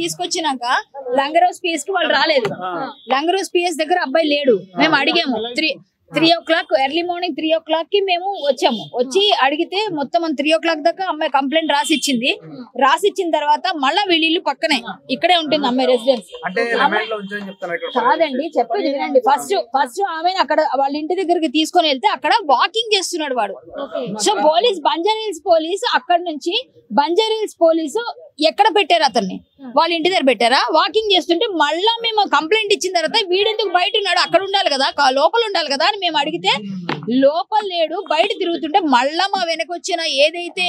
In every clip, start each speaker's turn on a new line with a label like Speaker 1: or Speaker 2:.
Speaker 1: తీసుకొచ్చినాక Langar Houz PS కి వాళ్ళు రాలేదు. లంగరోజ్ పిఎస్ దగ్గర అబ్బాయి లేడు. మేము అడిగాము 3 o'clock ఎర్లీ మార్నింగ్ 3 o'clock కి మేము వచ్చాము. వచ్చి అడిగితే మొత్తం 3 o'clock దాకా అమ్మాయి కంప్లైంట్ రాసిచ్చింది. రాసిచ్చిన తర్వాత మళ్ళా వీళ్ళు పక్కనే ఇక్కడే ఉంటుంది అమ్మాయి రెసిడెన్స్. కాదండి చెప్పేది వినండి. ఫస్ట్ ఆమె అక్కడ వాళ్ళ ఇంటి దగ్గరికి తీసుకొని వెళ్తే అక్కడ వాకింగ్ చేస్తున్నాడు వాడు. సో బంజారాహిల్స్ పోలీసు అక్కడ నుంచి బంజారాహిల్స్ పోలీసు ఎక్కడ పెట్టారు అతన్ని? వాళ్ళ ఇంటి దగ్గర పెట్టారా? వాకింగ్ చేస్తుంటే మళ్ళా మేము కంప్లైంట్ ఇచ్చిన తర్వాత వీడెందుకు బయట ఉన్నాడు, అక్కడ ఉండాలి కదా, లోపల ఉండాలి కదా అని మేము అడిగితే లోపల లేడు, బయట తిరుగుతుంటే మళ్ళా మా వెనకొచ్చిన ఏదైతే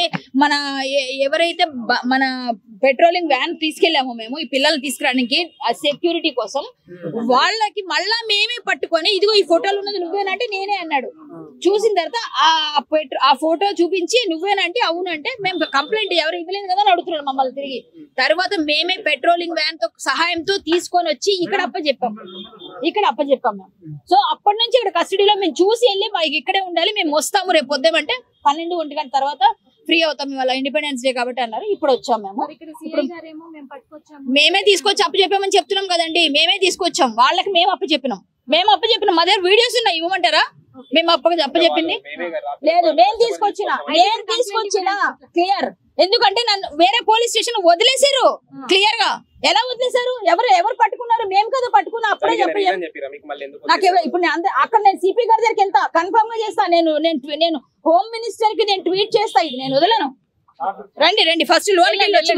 Speaker 1: ఎవరైతే మన పెట్రోలింగ్ వ్యాన్ తీసుకెళ్లామో మేము ఈ పిల్లల్ని తీసుకురావడానికి సెక్యూరిటీ కోసం, వాళ్ళకి మళ్ళా మేమే పట్టుకొని ఇదిగో ఈ ఫోటోలు ఉన్నది నువ్వేనంటే నేనే అన్నాడు. చూసిన తర్వాత ఆ ఫోటో చూపించి నువ్వేనంటే అవునంటే మేము కంప్లైంట్ ఎవరు ఇవ్వలేదు కదా అని అడుగుతున్నాడు మమ్మల్ని తిరిగి. తర్వాత మేమే పెట్రోలింగ్ వ్యాన్ తో సహాయంతో తీసుకొని వచ్చి ఇక్కడ అప్పచెప్పాం మేము. సో అప్పటి నుంచి ఇక్కడ కస్టడీలో మేము చూసి వెళ్ళి ఇక్కడే ఉండాలి, మేము వస్తాము రేపు పొద్దుమంటే 12 గంటల తర్వాత ఫ్రీ అవుతాం ఇవాళ ఇండిపెండెన్స్ డే కాబట్టి అన్నారు. ఇప్పుడు వచ్చాం మేము. మేమే తీసుకొచ్చి అప్పచెప్పామని చెప్తున్నాం కదండి. మేమే తీసుకొచ్చాం, వాళ్ళకి మేము అప్పచెప్పినాం. మా దగ్గర వీడియోస్ ఉన్నాయి, ఇవ్వమంటారా? మేము అప్పచెప్పింది లేదు. నేను తీసుకొచ్చిన క్లియర్. ఎందుకంటే నన్ను వేరే పోలీస్ స్టేషన్ వదిలేసారు క్లియర్ గా. ఎలా వదిలేసారు? ఎవరు పట్టుకున్నారు? మేము కదా పట్టుకున్నా. అప్పుడే నాకు ఇప్పుడు అక్కడ నేను సిపి గారి దగ్గరికి వెళ్తా, కన్ఫర్మ్ గా చేస్తా. నేను హోమ్ మినిస్టర్ కి నేను ట్వీట్ చేస్తా, ఇది నేను వదలను. రండి ఫస్ట్ లోన్కి వెళ్ళి వచ్చి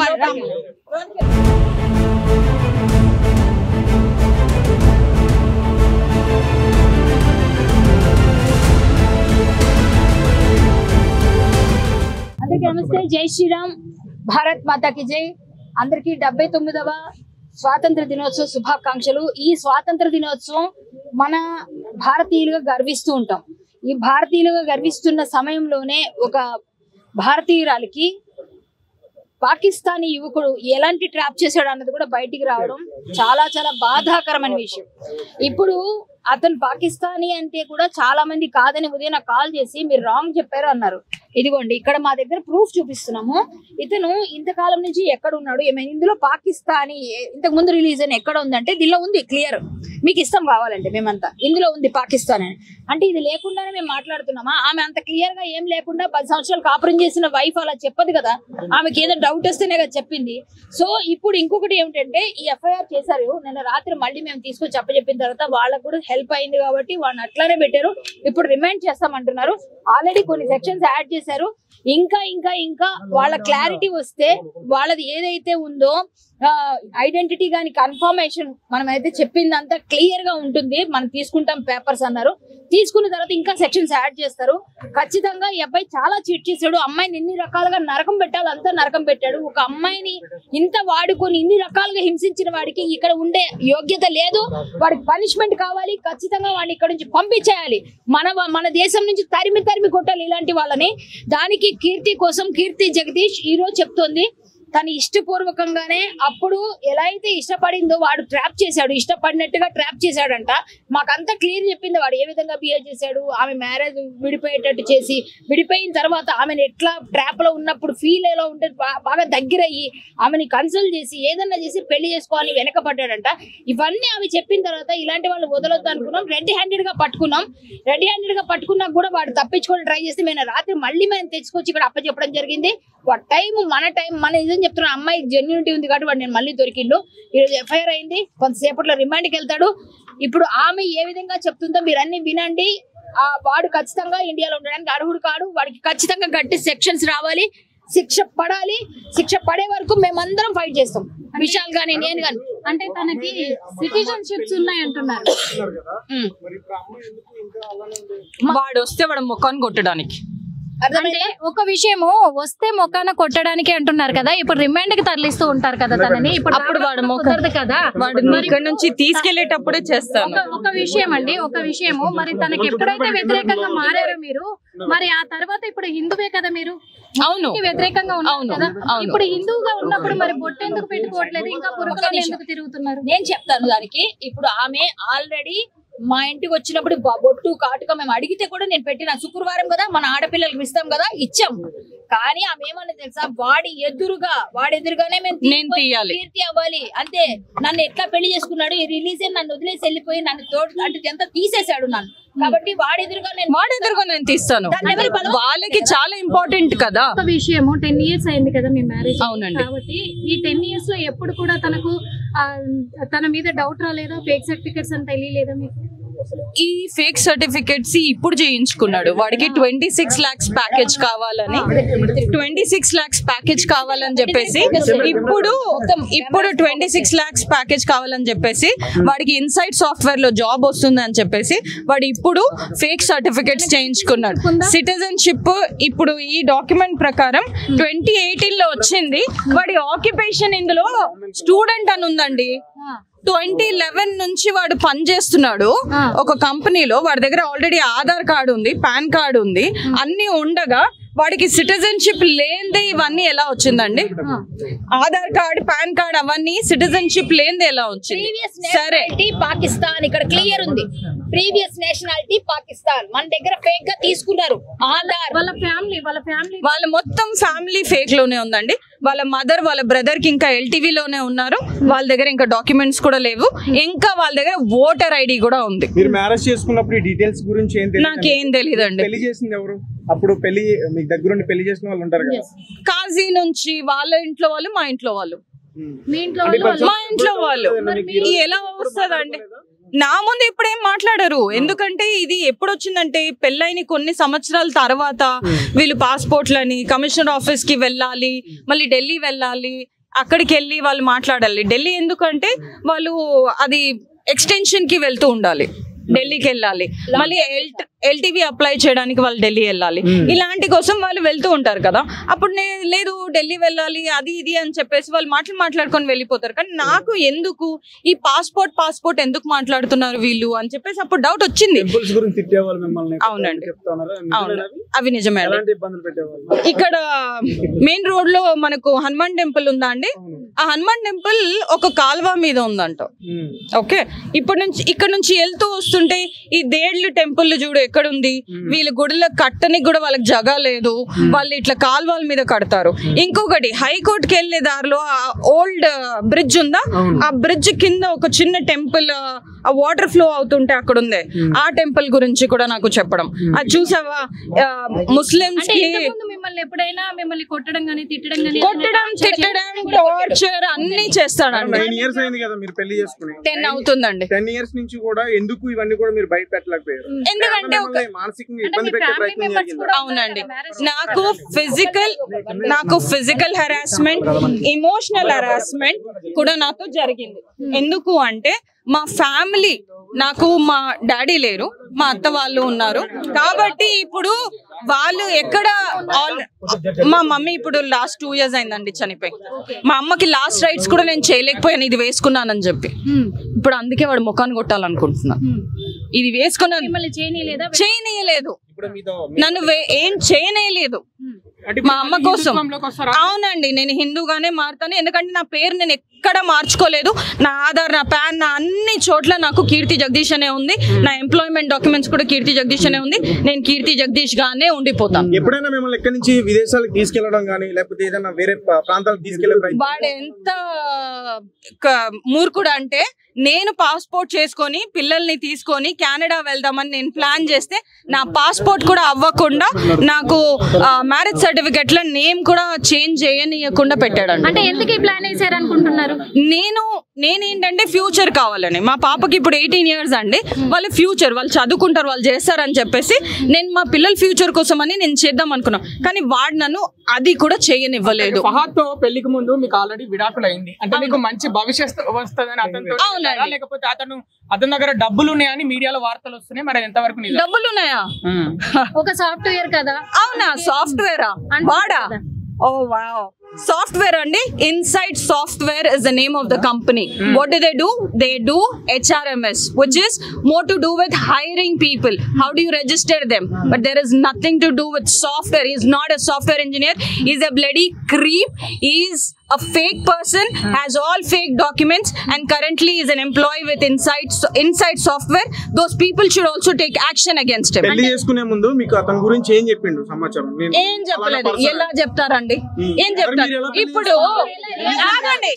Speaker 1: అందరికీ నమస్తే, జై శ్రీరామ్, భారత్ మాతాకి జై. అందరికీ 79వ స్వాతంత్ర దినోత్సవ శుభాకాంక్షలు. ఈ స్వాతంత్ర దినోత్సవం మన భారతీయులుగా గర్విస్తూ ఉంటాం. ఈ భారతీయులుగా గర్విస్తున్న సమయంలోనే ఒక భారతీయురాలికి పాకిస్తానీ యువకుడు ఎలాంటి ట్రాప్ చేశాడు అన్నది కూడా బయటికి రావడం చాలా చాలా బాధాకరమైన విషయం. ఇప్పుడు అతను పాకిస్తానీ అంటే కూడా చాలా మంది కాదని ఉదయం నాకు కాల్ చేసి మీరు రాంగ్ చెప్పారు అన్నారు. ఇదిగోండి ఇక్కడ మా దగ్గర ప్రూఫ్ చూపిస్తున్నాము. ఇతను ఇంతకాలం నుంచి ఎక్కడ ఉన్నాడు, ఏమైనా ఇందులో పాకిస్తానీ ఇంతకు ముందు రిలీజ్ అని ఎక్కడ ఉందంటే దీనిలో ఉంది క్లియర్. మీకు ఇష్టం కావాలంటే మేమంతా ఇందులో ఉంది పాకిస్తాన్ అని. అంటే ఇది లేకుండానే మేము మాట్లాడుతున్నామా? ఆమె అంత క్లియర్ గా ఏం లేకుండా 10 సంవత్సరాలు కాపురం చేసిన వైఫ్ అలా చెప్పదు కదా. ఆమెకి ఏదో డౌట్ వస్తేనే కదా చెప్పింది. సో ఇప్పుడు ఇంకొకటి ఏమిటంటే ఈ ఎఫ్ఐఆర్ చేశారు నిన్న రాత్రి, మళ్ళీ మేము తీసుకొచ్చి చెప్పిన తర్వాత వాళ్ళకు కూడా హెల్ప్ అయింది కాబట్టి వాళ్ళని అట్లానే పెట్టారు. ఇప్పుడు రిమైండ్ చేస్తామంటున్నారు. ఆల్రెడీ కొన్ని సెక్షన్స్ యాడ్ చేశారు. ఇంకా వాళ్ళ క్లారిటీ వస్తే వాళ్ళది ఏదైతే ఉందో ఐడెంటిటీ గాని కన్ఫర్మేషన్ మనం అయితే చెప్పిందంతా క్లియర్ గా ఉంటుంది. మనం తీసుకుంటాం పేపర్స్ అన్నారు. తీసుకున్న తర్వాత ఇంకా సెక్షన్స్ యాడ్ చేస్తారు. ఖచ్చితంగా ఈ అబ్బాయి చాలా చీట్ చేశాడు. అమ్మాయిని ఇన్ని రకాలుగా నరకం పెట్టాలి, అంతా నరకం పెట్టాడు. ఒక అమ్మాయిని ఇంత వాడుకొని ఇన్ని రకాలుగా హింసించిన వాడికి ఇక్కడ ఉండే యోగ్యత లేదు. వాడికి పనిష్మెంట్ కావాలి. ఖచ్చితంగా వాడిని ఇక్కడ నుంచి పంపించేయాలి. మన దేశం నుంచి తరిమి కొట్టాలి ఇలాంటి వాళ్ళని. దానికి కీర్తి కోసం కీర్తి జగదీష్ ఈ రోజు చెప్తోంది తను ఇష్టపూర్వకంగానే అప్పుడు ఎలా అయితే ఇష్టపడిందో వాడు ట్రాప్ చేశాడు, ఇష్టపడినట్టుగా ట్రాప్ చేశాడంట. మాకంతా క్లియర్ చెప్పింది వాడు ఏ విధంగా బిహేవ్ చేశాడు. ఆమె మ్యారేజ్ విడిపోయేటట్టు చేసి, విడిపోయిన తర్వాత ఆమెను ఎట్లా ట్రాప్ లో ఉన్నప్పుడు ఫీల్ ఎలా ఉంటే బాగా దగ్గరయ్యి ఆమెని కన్సల్ట్ చేసి ఏదన్నా చేసి పెళ్లి చేసుకోవాలని వెనకపడ్డాడంట. ఇవన్నీ ఆమె చెప్పిన తర్వాత ఇలాంటి వాళ్ళు వదలొద్దు అనుకున్నాం. రెడ్ హ్యాండెడ్ గా పట్టుకున్నా కూడా వాడు తప్పించుకొని ట్రై చేస్తే మేము రాత్రి మళ్ళీ మేము తెచ్చుకొచ్చి ఇక్కడ అప్పచెప్పడం జరిగింది. మన టైం మన నిజం చెప్తున్నా. అమ్మాయి జెన్యూనిటీ ఉంది కాబట్టి వాడు నేను మళ్ళీ దొరికిండు. ఈరోజు ఎఫ్ఐఆర్ అయింది, కొంతసేపట్లో రిమాండ్కి వెళ్తాడు. ఇప్పుడు ఆమె ఏ విధంగా చెప్తుందో మీరు అన్ని వినండి. వాడు ఖచ్చితంగా ఇండియాలో ఉండడానికి అర్హుడు కాడు. వాడికి ఖచ్చితంగా గట్టి సెక్షన్స్ రావాలి, శిక్ష పడాలి. శిక్ష పడే వరకు మేమందరం ఫైట్ చేస్తాం. విశాల్ గానీ నేను గాని. అంటే తనకి సిటిజన్షిప్స్ ఉన్నాయి అంటున్నారు.
Speaker 2: వాడు వస్తే వాడు ముఖాన్ని కొట్టడానికి.
Speaker 3: అంటే ఒక విషయము వస్తే మొక్కాన కొట్టడానికి అంటున్నారు కదా. ఇప్పుడు రిమాండ్ కి తరలిస్తూ ఉంటారు కదా తనని. ఇప్పుడు
Speaker 2: అప్పుడు వాడు మొక్కదు కదా, వాడు ఇక్కడ నుంచి తీసుకెళ్లేటప్పుడే చేస్తాను.
Speaker 3: ఒక విషయం అండి, ఒక విషయము మరి తనకి ఎప్పుడైతే వ్యతిరేకంగా మారారో మీరు, మరి ఆ తర్వాత ఇప్పుడు హిందువే కదా మీరు.
Speaker 2: అవును,
Speaker 3: వ్యతిరేకంగా ఉన్నారు కదా. ఇప్పుడు హిందువుగా ఉన్నప్పుడు మరి బొట్టు ఎందుకు పెట్టుకోవట్లేదు, ఇంకా పురుగులు ఎందుకు తిరుగుతున్నారు?
Speaker 1: నేను చెప్తాను దానికి. ఇప్పుడు ఆమె ఆల్రెడీ మా ఇంటికి వచ్చినప్పుడు బొట్టు కాటుక మేము అడిగితే కూడా నేను పెట్టిన శుక్రవారం కదా మన ఆడపిల్లలకి ఇస్తాం కదా, ఇచ్చాం. కానీ ఆమె ఏమన్నా తెలుసా, వాడి ఎదురుగానే
Speaker 2: నేను తీయాలి,
Speaker 1: కీర్తి అవ్వాలి అంతే. నన్ను ఎట్లా పెళ్లి చేసుకున్నాడు, ఈ రిలీజ్ నన్ను వదిలేసి వెళ్ళిపోయి నన్ను తోడు అంటే ఎంత తీసేశాడు నన్ను. కాబట్టి వాడి ఎదురుగా నేను
Speaker 2: తీస్తాను. వాళ్ళకి చాలా ఇంపార్టెంట్ కదా.
Speaker 3: ఒక విషయము 10 years అయింది కదా మీ మ్యారేజ్.
Speaker 2: అవునండి.
Speaker 3: కాబట్టి ఈ 10 years లో ఎప్పుడు కూడా తనకు తన మీద డౌట్ రాలేదా? ఫేక్ సర్టిఫికెట్స్ అని తెలియలేదా మీకు?
Speaker 2: ఈ ఫేక్ సర్టిఫికెట్స్ ఇప్పుడు చేయించుకున్నాడు. వాడికి 26 lakhs ప్యాకేజ్ కావాలని, 26 lakhs ప్యాకేజ్ కావాలని చెప్పేసి ఇప్పుడు 26 lakhs ప్యాకేజ్ కావాలని చెప్పేసి వాడికి ఇన్సైడ్ సాఫ్ట్వేర్ లో జాబ్ వస్తుంది అని చెప్పేసి వాడు ఇప్పుడు ఫేక్ సర్టిఫికెట్స్ చేయించుకున్నాడు. సిటిజన్షిప్ ఇప్పుడు ఈ డాక్యుమెంట్ ప్రకారం 2018 లో వచ్చింది. వాడి ఆక్యుపేషన్ ఇందులో స్టూడెంట్ అని ఉందండి. 2011 నుంచి వాడు పనిచేస్తున్నాడు ఒక కంపెనీలో. వాడి దగ్గర ఆల్రెడీ ఆధార్ కార్డు ఉంది, పాన్ కార్డు ఉంది, అన్ని ఉండగా వాడికి సిటిజన్షిప్ లేనిదే ఇవన్నీ ఎలా వచ్చిందండి? ఆధార్ కార్డ్, పాన్ కార్డ్ అవన్నీ సిటిజన్షిప్ లేనిదే ఎలా వచ్చింది? సరే,
Speaker 1: పాకిస్తాన్ ఇక్కడ క్లియర్ ఉంది. ప్రీవియస్ నేషనాలిటీ పాకిస్తాన్, మన దగ్గర ఫేక్ గా తీసుకున్నారు ఆధార్.
Speaker 2: వాళ్ళ మొత్తం ఫ్యామిలీ ఫేక్ లోనే ఉందండి. వాళ్ళ మదర్, వాళ్ళ బ్రదర్ కి ఇంకా LTV లోనే ఉన్నారు. వాళ్ళ దగ్గర ఇంకా డాక్యుమెంట్స్ కూడా లేవు. ఇంకా వాళ్ళ దగ్గర ఓటర్ ఐడి కూడా ఉంది.
Speaker 4: మీరు మ్యారేజ్ చేసుకున్నప్పుడు ఈ డీటెయిల్స్ గురించి
Speaker 2: నాకేం తెలియదండి.
Speaker 4: పెళ్లి చేసింది ఎవరు? అప్పుడు పెళ్లి మీ దగ్గరుండి పెళ్లి చేసిన వాళ్ళు ఉంటారు కదా,
Speaker 2: కాజీ నుంచి వాళ్ళ ఇంట్లో వాళ్ళు, మా ఇంట్లో వాళ్ళు, మా ఇంట్లో వాళ్ళు. ఎలా వస్తుందండి? నా ముందు ఇప్పుడేం మాట్లాడరు. ఎందుకంటే ఇది ఎప్పుడు వచ్చిందంటే పెళ్ళైన కొన్ని సంవత్సరాల తర్వాత వీళ్ళు పాస్పోర్ట్లని కమిషనర్ ఆఫీస్ కి వెళ్ళాలి, మళ్ళీ ఢిల్లీ వెళ్ళాలి, అక్కడికి వెళ్ళి వాళ్ళు మాట్లాడాలి. ఢిల్లీ ఎందుకంటే వాళ్ళు అది ఎక్స్టెన్షన్ కి వెళ్తూ ఉండాలి, ఢిల్లీకి వెళ్ళాలి, మళ్ళీ LTV అప్లై చేయడానికి వాళ్ళు ఢిల్లీ వెళ్ళాలి. ఇలాంటి కోసం వాళ్ళు వెళ్తూ ఉంటారు కదా. అప్పుడు నేను లేదు ఢిల్లీ వెళ్ళాలి అది ఇది అని చెప్పేసి వాళ్ళు మాట్లాడుకొని వెళ్ళిపోతారు. కానీ నాకు ఎందుకు ఈ పాస్పోర్ట్ ఎందుకు మాట్లాడుతున్నారు వీళ్ళు అని చెప్పేసి అప్పుడు డౌట్ వచ్చింది. అవునండి, అవి నిజమే. ఇక్కడ మెయిన్ రోడ్ లో మనకు హనుమాన్ టెంపుల్ ఉందా అండి? ఆ హనుమాన్ టెంపుల్ ఒక కాల్వ మీద ఉందంట. ఓకే, ఇక్కడ నుంచి వెళ్తూ వస్తుంటే ఈ దేడ్లు టెంపుల్ చూడు ఎక్కడ ఉంది. వీళ్ళ గుడిలో కట్టనికి కూడా వాళ్ళకి జగ లేదు, వాళ్ళు ఇట్లా కాల్వల మీద కడతారు. ఇంకొకటి హైకోర్టుకి వెళ్లే దారిలో ఆ ఓల్డ్ బ్రిడ్జ్ ఉందా, ఆ బ్రిడ్జ్ కింద ఒక చిన్న టెంపుల్, ఆ వాటర్ ఫ్లో అవుతుంటే అక్కడ ఉంది. ఆ టెంపుల్ గురించి కూడా నాకు చెప్పడం. అది చూసావా, ముస్లిమ్స్ కి కొట్టడం, తిట్టడం, టార్చర్ అన్ని చేస్తాడండి. 10 అవుతుందండి.
Speaker 4: 10 years నుంచి కూడా ఎందుకు ఇవన్నీ కూడా మీరు బయట పెట్టలేకపోయారు?
Speaker 2: ఎందుకంటే అవునండి, నాకు ఫిజికల్ హెరాస్మెంట్, ఎమోషనల్ హెరాస్మెంట్ కూడా నాతో జరిగింది. ఎందుకు అంటే మా ఫ్యామిలీ, నాకు మా డాడీ లేరు, మా అత్త వాళ్ళు ఉన్నారు. కాబట్టి ఇప్పుడు వాళ్ళు ఎక్కడ, మా మమ్మీ ఇప్పుడు లాస్ట్ 2 years అయిందండి చనిపోయి. మా అమ్మకి లాస్ట్ రైట్స్ కూడా నేను చేయలేకపోయాను ఇది వేసుకున్నానని చెప్పి. ఇప్పుడు అందుకే వాడు ముఖాన్ని కొట్టాలనుకుంటున్నా. ఇది వేసుకున్నా చేయనీయలేదు, నన్ను ఏం చేయనేయలేదు మా అమ్మ కోసం. అవునండి, నేను హిందూగానే మారుతాను. ఎందుకంటే నా పేరు నేను ఎక్కడ మార్చుకోలేదు. నా ఆధార్, నా పాన్, నా అన్ని చోట్ల నాకు కీర్తి జగదీష్ అనే ఉంది. నా ఎంప్లాయ్మెంట్ డాక్యుమెంట్స్ కూడా కీర్తి జగదీష్ అనే ఉంది. నేను కీర్తి జగదీష్ గానే ఉండిపోతాను.
Speaker 4: ఎప్పుడైనా మిమ్మల్ని ఎక్కడి నుంచి విదేశాలకు తీసుకెళ్లడం గానీ లేకపోతే ఏదైనా వేరే ప్రాంతాలకు తీసుకెళ్లే
Speaker 2: వాడు ఎంత మూర్ఖుడు అంటే, నేను పాస్పోర్ట్ చేసుకొని పిల్లల్ని తీసుకొని కెనడా వెళ్దామని నేను ప్లాన్ చేస్తే నా పాస్పోర్ట్ కూడా అవ్వకుండా నాకు మ్యారేజ్ సర్టిఫికెట్ లో నేమ్ కూడా చేంజ్ చేయనీయకుండా పెట్టాడండి.
Speaker 3: అంటే ఎందుకు ఈ ప్లాన్ వేసారు అనుకుంటున్నారు?
Speaker 2: నేనేంటంటే ఫ్యూచర్ కావాలని. మా పాపకి ఇప్పుడు 18 years అండి. వాళ్ళ ఫ్యూచర్, వాళ్ళు చదువుకుంటారు, వాళ్ళు చేస్తారని చెప్పేసి నేను మా పిల్లల ఫ్యూచర్ కోసం అని నేను చేద్దాం అనుకున్నా. కానీ వాడు నన్ను అది కూడా చేయనివ్వలేదు.
Speaker 5: ఫహద్తో పెళ్లికి ముందు మీకు ఆల్రెడీ విడాకులు అయింది అంటే మీకు మంచి భవిష్యత్తు వస్తుందని అతనితో, లేకపోతే అతని దగ్గర డబ్బులు ఉన్నాయని మీడియాలో వార్తలు వస్తున్నాయి, మరి ఎంతవరకు నిజం?
Speaker 2: డబ్బులు ఉన్నాయా?
Speaker 3: ఒక సాఫ్ట్వేర్ కదా.
Speaker 2: అవునా, సాఫ్ట్వేరా వాడా? ఓ వావ్, సాఫ్ట్వేర్ అండి. Inside software is the name of the company. What do? They do HRMS, which is more to do with hiring people. How do you register them? But there is nothing to do with software. He is not a software engineer. He is a bloody creep. He is a fake person has all fake documents and currently is an employee with inside software. Those people should also take action against him.
Speaker 4: పెళ్లి చేసుకునే ముందు మీకు అతని గురించి ఏం చెప్పిండు సమాచారం?
Speaker 2: ఏం చెప్పలేదు. ఎలా చెప్తారండి? ఏం చెప్తారు? ఇప్పుడు ఆగండి.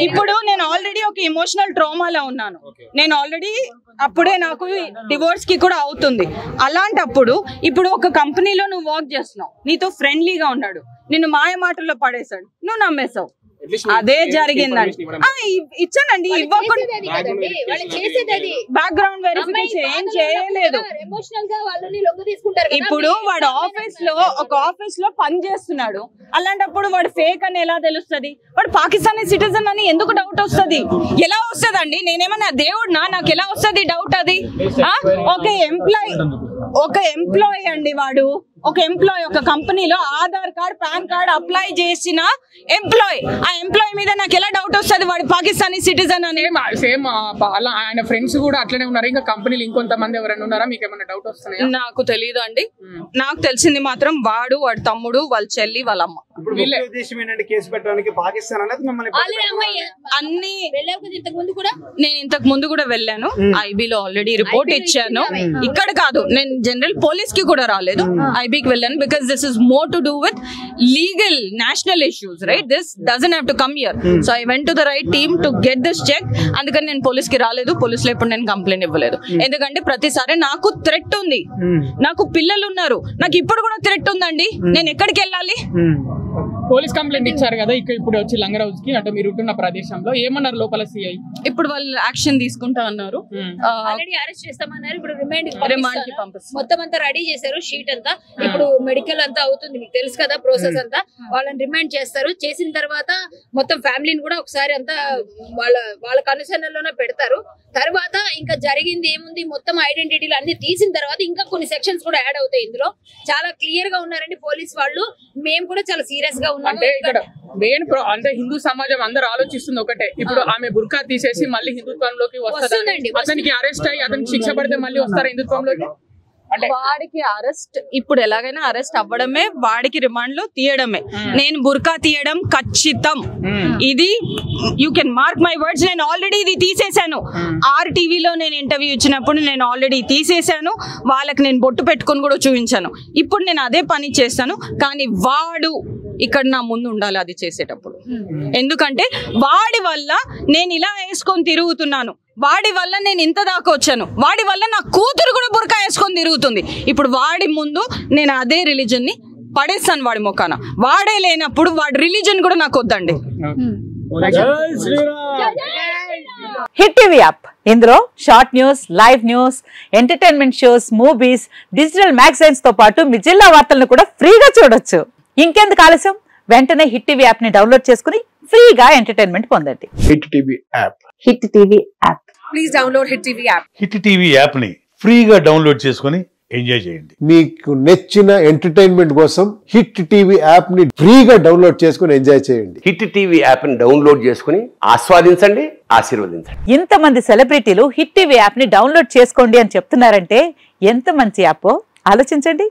Speaker 2: ఇప్పుడు నేను ఆల్రెడీ ఒక ఎమోషనల్ ట్రామాలో ఉన్నాను. నేను ఆల్రెడీ అప్పుడే నాకు డివోర్స్ కి కూడా అవుతుంది. అలాంటప్పుడు ఇప్పుడు ఒక కంపెనీలో నువ్వు వర్క్ చేస్తున్నావు, నీతో ఫ్రెండ్లీగా ఉన్నాడు, నిన్ను మాయ మాటల్లో పడేశాడు, నువ్వు నమ్మేశావు. అదే జరిగిందండి. ఇచ్చానండి, బ్యాక్గ్రౌండ్ వెరిఫికేషన్ ఏం చేయలేదు. ఇప్పుడు వాడు ఒక ఆఫీస్ లో పని చేస్తున్నాడు. అలాంటప్పుడు వాడు ఫేక్ అని ఎలా తెలుస్తుంది? వాడు పాకిస్తానీ సిటిజన్ అని ఎందుకు డౌట్ వస్తుంది? ఎలా వస్తుంది అండి? నేనేమన్నా దేవుడినా? నాకు ఎలా వస్తుంది డౌట్? అది ఒక ఎంప్లాయీ అండి. వాడు ఒక ఎంప్లాయీ ఒక కంపెనీలో Aadhaar card pan card apply చేసిన ఎంప్లాయీ. ఆ ఎంప్లాయీ మీద నాకు ఎలా డౌట్ వస్తుంది వాడు పాకిస్తానీ సిటిజన్ అని?
Speaker 5: సేమ్ ఆయన ఫ్రెండ్స్ కూడా అట్లనే ఉన్నారు. ఇంకా కంపెనీలు ఇంకొంతమంది ఎవరైనా ఉన్నారా? మీకు ఏమైనా డౌట్ వస్తున్నాయా?
Speaker 2: నాకు తెలియదు అండి. నాకు తెలిసింది మాత్రం వాడు, వాడి తమ్ముడు, వాళ్ళ చెల్లి, వాళ్ళ అమ్మ. అన్ని నేను ఇంతకు ముందు కూడా వెళ్ళాను. ఐబీలో ఆల్రెడీ రిపోర్ట్ ఇచ్చాను. ఇక్కడ కాదు, నేను జనరల్ పోలీస్ కి కూడా రాలేదు, ఐబీకి వెళ్ళాను. Because this is more to do with legal national issues, right? This doesn't have to come here. So I went to the right team to get this check. అందుకని నేను పోలీస్ కి రాలేదు. పోలీసులో ఇప్పుడు నేను కంప్లైంట్ ఇవ్వలేదు. ఎందుకంటే ప్రతిసారి నాకు థ్రెట్ ఉంది, నాకు పిల్లలు ఉన్నారు, నాకు ఇప్పుడు కూడా థ్రెట్ ఉందండి. నేను ఎక్కడికి వెళ్ళాలి?
Speaker 5: పోలీస్ కంప్లైంట్ ఇచ్చారు కదా ఇప్పుడు వచ్చి లంగరౌజ్ కి, అంటే మీరు ఉంటున్న ప్రదేశంలో ఏమన్నారు లోపల సిఐ?
Speaker 2: ఇప్పుడు వాళ్ళు యాక్షన్ తీసుకుంటా అన్నారు.
Speaker 1: ఆల్రెడీ అరెస్ట్ చేస్తామన్నారు. ఇప్పుడు రిమాండ్ కి పంపిస్తారు. మొత్తం అంతా రెడీ చేశారు, షీట్ అంతా. ఇప్పుడు మెడికల్ అంతా అవుతుంది, మీకు తెలుసు కదా ప్రాసెస్ అంతా. వాళ్ళని రిమాండ్ చేస్తారు. చేసిన తర్వాత మొత్తం ఫ్యామిలీని కూడా ఒకసారి అంతా వాళ్ళ కనుసన్నల్లోనే పెడతారు. తర్వాత ఇంకా జరిగింది ఏముంది, మొత్తం ఐడెంటిటీలు అన్ని తీసిన తర్వాత ఇంకా కొన్ని సెక్షన్స్ కూడా యాడ్ అవుతాయి. ఇందులో చాలా క్లియర్ గా ఉన్నారండి పోలీస్ వాళ్ళు. మేము కూడా చాలా సీరియస్ గా ఉన్నాం.
Speaker 5: అంటే ఇక్కడ మెయిన్ అంటే హిందూ సమాజం అందరూ ఆలోచిస్తుంది ఒకటే, ఇప్పుడు ఆమె బుర్కా తీసేసి మళ్ళీ హిందుత్వంలోకి వస్తుందండి. అతనికి అరెస్ట్ అయ్యి అతనికి శిక్ష పడితే మళ్ళీ వస్తారా హిందుత్వంలోకి?
Speaker 2: అంటే వాడికి అరెస్ట్ ఇప్పుడు ఎలాగైనా అరెస్ట్ అవ్వడమే, వాడికి రిమాండ్ లో తీయడమే. నేను బుర్కా తీయడం ఖచ్చితం. ఇది you can mark my words. నేను ఆల్రెడీ ఇది తీసేశాను. RTV లో నేను ఇంటర్వ్యూ ఇచ్చినప్పుడు నేను ఆల్రెడీ తీసేశాను. వాళ్ళకి నేను బొట్టు పెట్టుకొని కూడా చూపించాను. ఇప్పుడు నేను అదే పని చేస్తాను. కానీ వాడు ఇక్కడ నా ముందు ఉండాలి అది చేసేటప్పుడు. ఎందుకంటే వాడి వల్ల నేను ఇలా వేసుకొని తిరుగుతున్నాను, వాడి వల్ల నేను ఇంత దాకా వచ్చాను, వాడి వల్ల నా కూతురు కూడా బుర్కా వేసుకొని తిరుగుతుంది. ఇప్పుడు వాడి ముందు నేను అదే రిలీజన్ ని పడేస్తాను వాడి మొక్కన. వాడే లేనప్పుడు వాడి రిలీజన్ కూడా నాకు వద్దండి.
Speaker 6: హిట్ టీవీ యాప్, ఇందులో short news, live news, entertainment shows, movies, digital magazines తో పాటు మీ జిల్లా వార్తలను కూడా ఫ్రీగా చూడొచ్చు. ఇంకెందుకు ఆలస్యం? వెంటనే హిట్ టీవీ యాప్ ని డౌన్లోడ్ చేసుకుని ఫ్రీగా ఎంటర్టైన్మెంట్ పొందండి.
Speaker 7: Hit TV app.
Speaker 6: Hit TV app.
Speaker 8: Please download hit TV app.
Speaker 9: Hit TV app ని ఫ్రీగా డౌన్లోడ్ చేసుకుని ఎంజాయ్ చేయండి.
Speaker 7: మీకు నచ్చిన ఎంటర్టైన్మెంట్ కోసం హిట్ టీవీ యాప్ ని ఫ్రీగా డౌన్లోడ్ చేసుకుని ఎంజాయ్ చేయండి.
Speaker 10: హిట్ టీవీ యాప్ ని డౌన్లోడ్ చేసుకుని ఆస్వాదించండి, ఆశీర్వదించండి.
Speaker 6: ఇంతమంది సెలబ్రిటీలు హిట్ టీవీ యాప్ ని డౌన్లోడ్ చేసుకోండి అని చెప్తున్నారంటే ఎంత మంచి యాప్ ఆలోచించండి.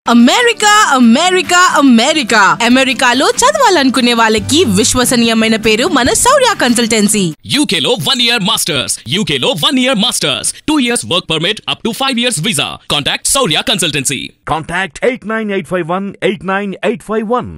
Speaker 8: అమెరికా అమెరికా అమెరికా అమెరికాలో చదవాలనుకునే వాళ్ళకి విశ్వసనీయమైన పేరు మన శౌర్య కన్సల్టెన్సీ.
Speaker 11: UK లో 1 year masters, UK లో 1 year masters, 2 years work permit up to 5 years visa. Contact Saurya Consultancy.
Speaker 12: Contact 89851 89851.